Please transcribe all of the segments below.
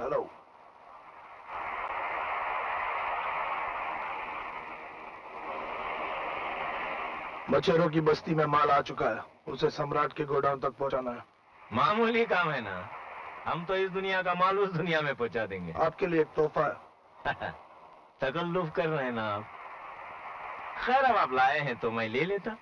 Hello. मचेरों की बस्ती में माल आ चुका है, उसे सम्राट के गोडाउन तक पहुंचाना है। मामूली काम है ना, हम तो इस दुनिया का माल उस दुनिया में पहुंचा देंगे। आपके लिए एक तोहफा है। तकल्लुफ कर रहे हैं ना आप। खैर अब आप लाए हैं तो मैं ले लेता।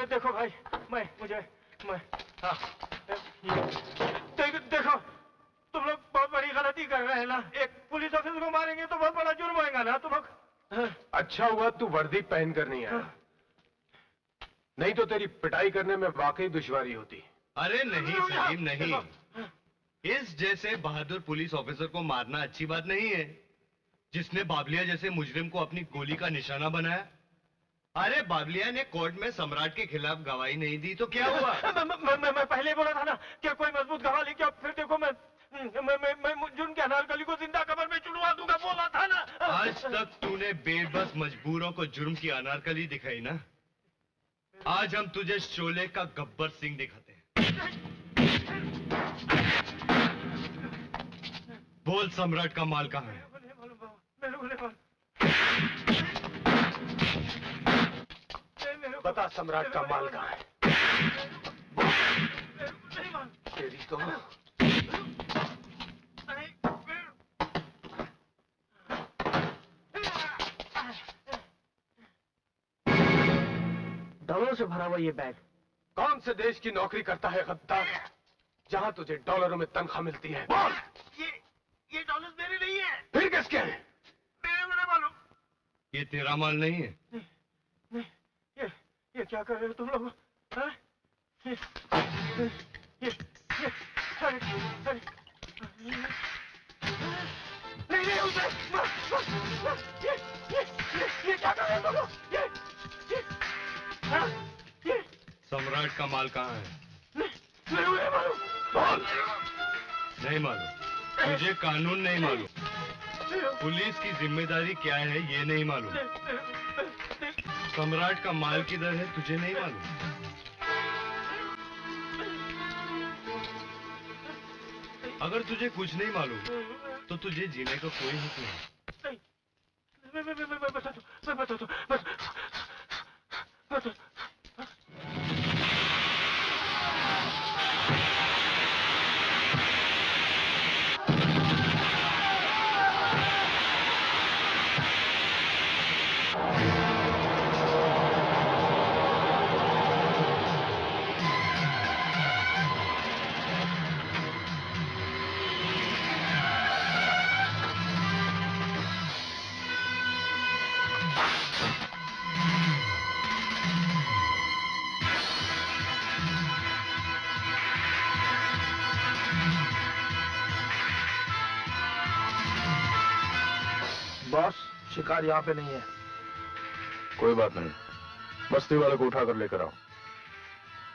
देखो भाई, मैं हाँ, देखो तुम लोग बहुत बड़ी गलती कर रहे हैं ना। एक पुलिस ऑफिसर को मारेंगे तो बहुत बड़ा जुर्म होएगा ना तुम लोग। अच्छा हुआ तू वर्दी पहनकर नहीं आया, नहीं तो तेरी पिटाई करने में वाकई दुश्वारी होती। अरे नहीं सलीम, नहीं, इस जैसे बहादुर पुलिस ऑफिसर को मारना अच्छी बात नहीं है, जिसने बाबलिया जैसे मुजरिम को अपनी गोली का निशाना बनाया। अरे बाबलिया ने कोर्ट में सम्राट के खिलाफ गवाही नहीं दी तो क्या हुआ? मैं पहले बोला था ना कि कोई मजबूत गवाह लेके आओ, फिर देखो मैं जुर्म के अनारकली को जिंदा कब्र में चुनवा दूंगा, बोला था ना। आज तक तूने बेबस मजबूरों को जुर्म की अनारकली दिखाई ना, आज हम तुझे शोले का गब्बर सिंह दिखाते हैं। बोल सम्राट का माल कहाँ है? बता सम्राट का माल कहाँ है? तेरी तो डॉलरों से भरा हुआ ये बैग। कौन से देश की नौकरी करता है गद्दार, जहां तुझे डॉलरों में तनख्वाह मिलती है? बोल। ये डॉलर मेरे नहीं है। फिर किसके हैं? मेरे मालूम। ये तेरा माल नहीं है? नहीं, ये क्या कर रहे हो तुम लोग? ये अरे नहीं उसे ये क्या कर रहे हो तुम लोग? ये सम्राट का माल कहाँ है? नहीं मालूम। बोल। नहीं मालूम? तुझे कानून नहीं मालूम? पुलिस की जिम्मेदारी क्या है ये नहीं मालूम? सम्राट का माल किधर है तुझे नहीं मालूम? अगर तुझे कुछ नहीं मालूम तो तुझे जीने का कोई हक नहीं। मैं बता दो। बॉस, शिकार यहाँ पे नहीं है। कोई बात नहीं, बस्ती वाले को उठा कर लेकर आओ।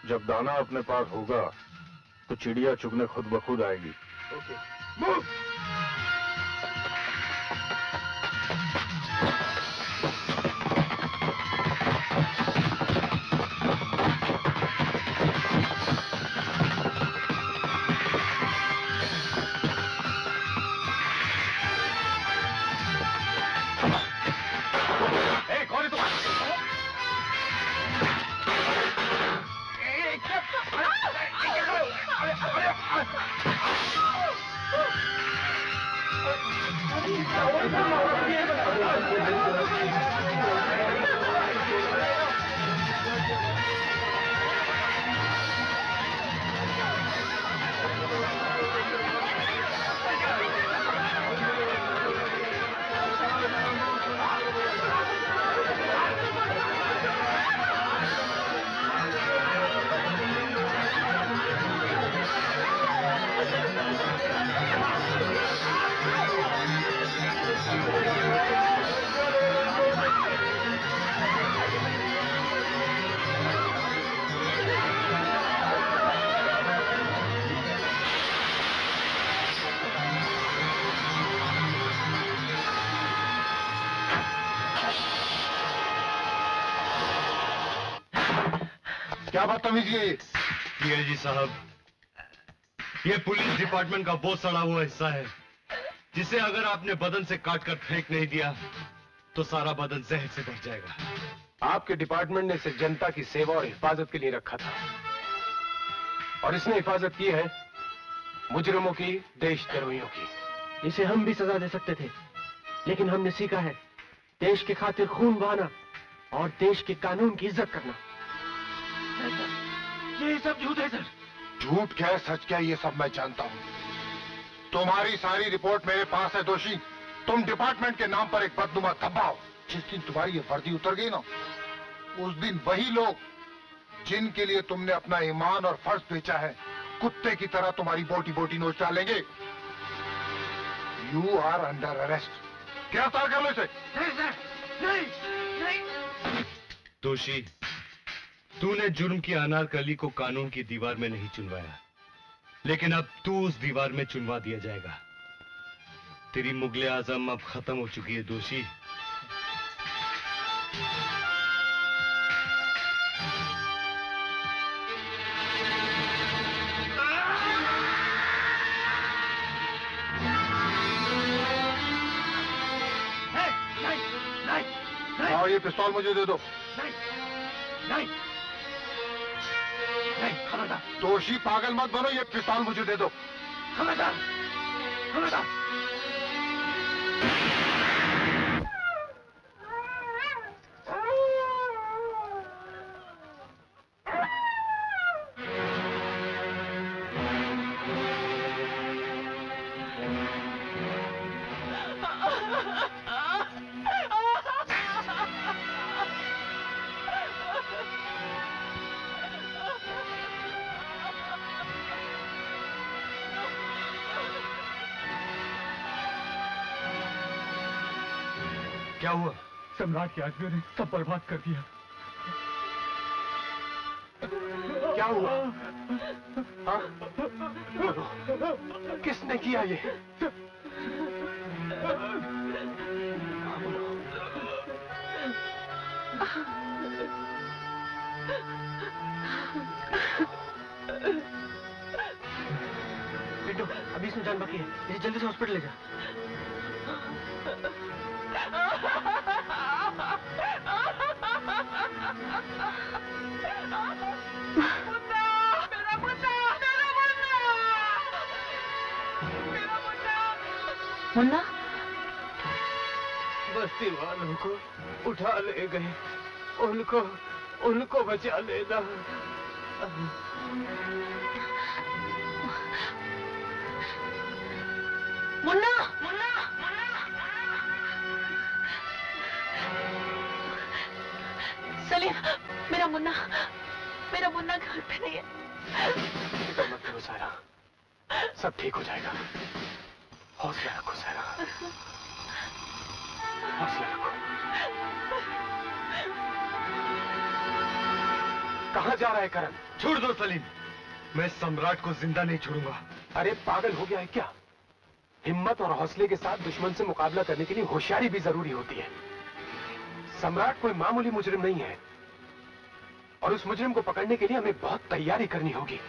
जब दाना अपने पास होगा तो चिड़िया चुगने खुद ब खुद आएगी। ओके। मूव। क्या बदतमीजी है ये? पीआईजी साहब, ये पुलिस डिपार्टमेंट का बहुत सड़ा हुआ हिस्सा है जिसे अगर आपने बदन से काट कर फेंक नहीं दिया तो सारा बदन जहर से भर जाएगा। आपके डिपार्टमेंट ने इसे जनता की सेवा और हिफाजत के लिए रखा था और इसने हिफाजत की है मुजरिमों की, देशद्रोहियों की। इसे हम भी सजा दे सकते थे, लेकिन हमने सीखा है देश के खातिर खून बहाना और देश के कानून की इज्जत करना। ये सब झूठ है सर। झूठ क्या है सच क्या है ये सब मैं जानता हूँ। तुम्हारी सारी रिपोर्ट मेरे पास है दोषी। तुम डिपार्टमेंट के नाम पर एक बदनुमा धब्बा हो। जिस दिन तुम्हारी ये वर्दी उतर गई ना, उस दिन वही लोग जिनके लिए तुमने अपना ईमान और फर्ज बेचा है, कुत्ते की तरह तुम्हारी बोटी बोटी नोच डालेंगे। You are under arrest. गिरफ्तार कर लो इसे। नहीं सर, नहीं, नहीं। दोषी, तूने जुर्म की अनारकली को कानून की दीवार में नहीं चुनवाया, लेकिन अब तू उस दीवार में चुनवा दिया जाएगा। तेरी मुगले आजम अब खत्म हो चुकी है दोषी। और ये पिस्तौल मुझे दे दो। नहीं, नहीं, नहीं, खबरदार, दोषी पागल मत बनो, ये पिस्तौल मुझे दे दो। खबरदार, खबरदार। क्या हुआ? सम्राट के आदमियों ने सब बर्बाद कर दिया। क्या हुआ? हाँ? किसने किया ये? पिंटू, अभी इसमें जान बाकी है, इसे जल्दी से हॉस्पिटल ले जा। मुन्ना, बस्ती वालों को उठा ले गए, उनको बचा लेना। मुन्ना, सलीम, मेरा मुन्ना घर पे नहीं है। फिक्र मत करो सारा, सब ठीक हो जाएगा। हौसला रखो सारा, हौसला रखो। कहाँ जा रहा है करण? छोड़ दो सलीम, मैं सम्राट को जिंदा नहीं छोड़ूंगा। अरे पागल हो गया है क्या? हिम्मत और हौसले के साथ दुश्मन से मुकाबला करने के लिए होशियारी भी जरूरी होती है। सम्राट कोई मामूली मुजरिम नहीं है और उस मुजरिम को पकड़ने के लिए हमें बहुत तैयारी करनी होगी।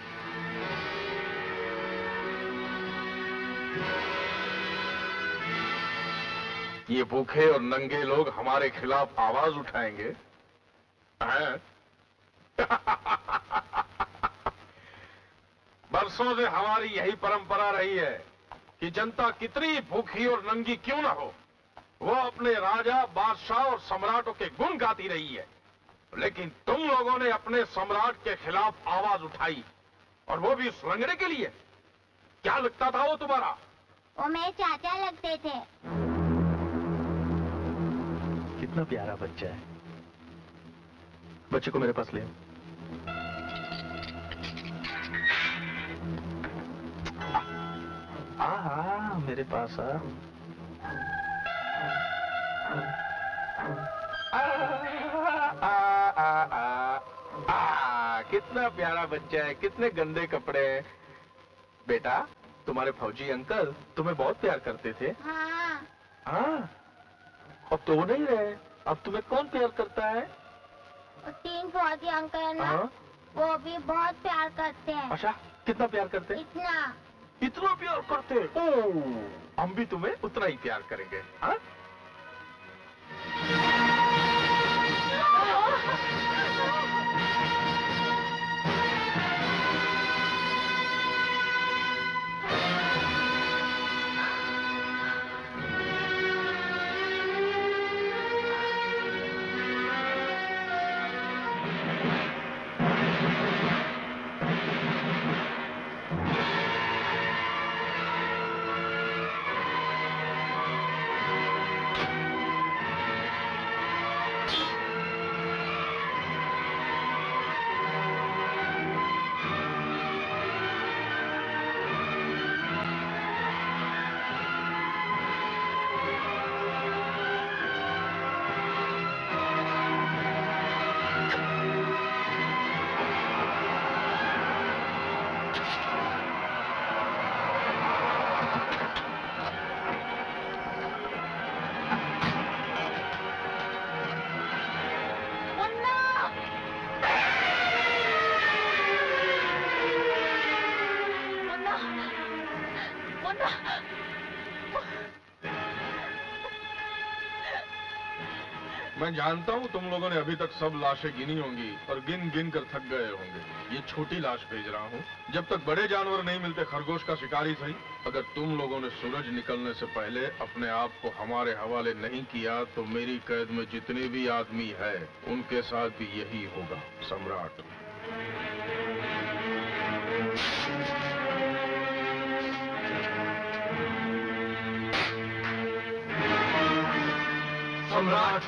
ये भूखे और नंगे लोग हमारे खिलाफ आवाज उठाएंगे हैं? बरसों से हमारी यही परंपरा रही है कि जनता कितनी भूखी और नंगी क्यों ना हो, वो अपने राजा, बादशाह और सम्राटों के गुण गाती रही है। लेकिन तुम लोगों ने अपने सम्राट के खिलाफ आवाज उठाई, और वो भी उस लंगड़े के लिए। क्या लगता था वो तुम्हारा? वो मेरे चाचा लगते थे। कितना प्यारा बच्चा है। बच्चे को मेरे पास ले। हाँ, मेरे पास आ। कितना प्यारा बच्चा है, कितने गंदे कपड़े हैं। बेटा, तुम्हारे फौजी अंकल तुम्हें बहुत प्यार करते थे। हाँ। हाँ, अब तो वो नहीं रहे। अब तुम्हें कौन प्यार करता है? 3 फौजी अंकल है ना, हाँ? वो भी बहुत प्यार करते हैं। अच्छा, कितना प्यार करते हैं? इतना। इतना प्यार करते हैं? ओह, हम भी तुम्हें उतना ही प्यार करेंगे। हाँ? मैं जानता हूँ तुम लोगों ने अभी तक सब लाशें गिनी होंगी और गिन गिन कर थक गए होंगे। ये छोटी लाश भेज रहा हूँ। जब तक बड़े जानवर नहीं मिलते, खरगोश का शिकारी सही, अगर तुम लोगों ने सूरज निकलने से पहले अपने आप को हमारे हवाले नहीं किया तो मेरी कैद में जितने भी आदमी है उनके साथ भी यही होगा। सम्राट। सम्राट।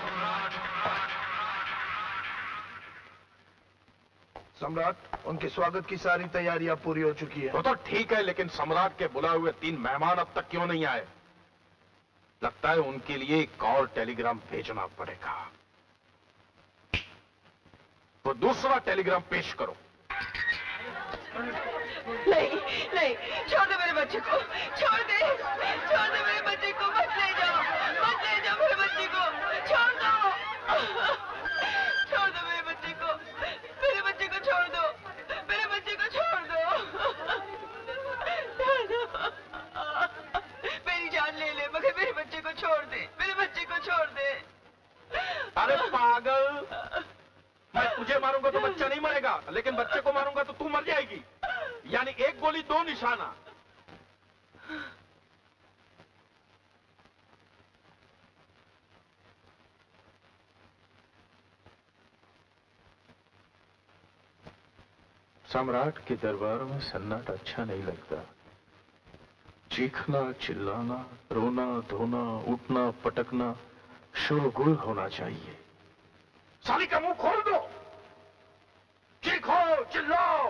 सम्राट, उनके स्वागत की सारी तैयारियां पूरी हो चुकी है। तो ठीक है, लेकिन सम्राट के बुलाए हुए 3 मेहमान अब तक क्यों नहीं आए? लगता है उनके लिए एक और टेलीग्राम भेजना पड़ेगा। तो दूसरा टेलीग्राम पेश करो। नहीं नहीं, छोड़ दे मेरे बच्चे को, छोड़ दे मेरे बच्चे को, मत ले जाओ मेरे बच्चे को, छोड़ दो मेरे बच्चे को, छोड़ दो मेरे बच्चे को, छोड़ दो मेरी जान ले ले मगर मेरे बच्चे को छोड़ दे, मेरे बच्चे को छोड़ दे। अरे पागल, मैं तुझे मारूंगा तो बच्चा नहीं मरेगा, लेकिन बच्चे को मारूंगा तो तू मर जाएगी। यानी 1 गोली 2 निशाना। सम्राट के दरबार में सन्नाटा अच्छा नहीं लगता। चीखना, चिल्लाना, रोना धोना, उठना पटकना शोरगुल होना चाहिए। साली का मुंह खोल दो, चीखो चिल्लाओ,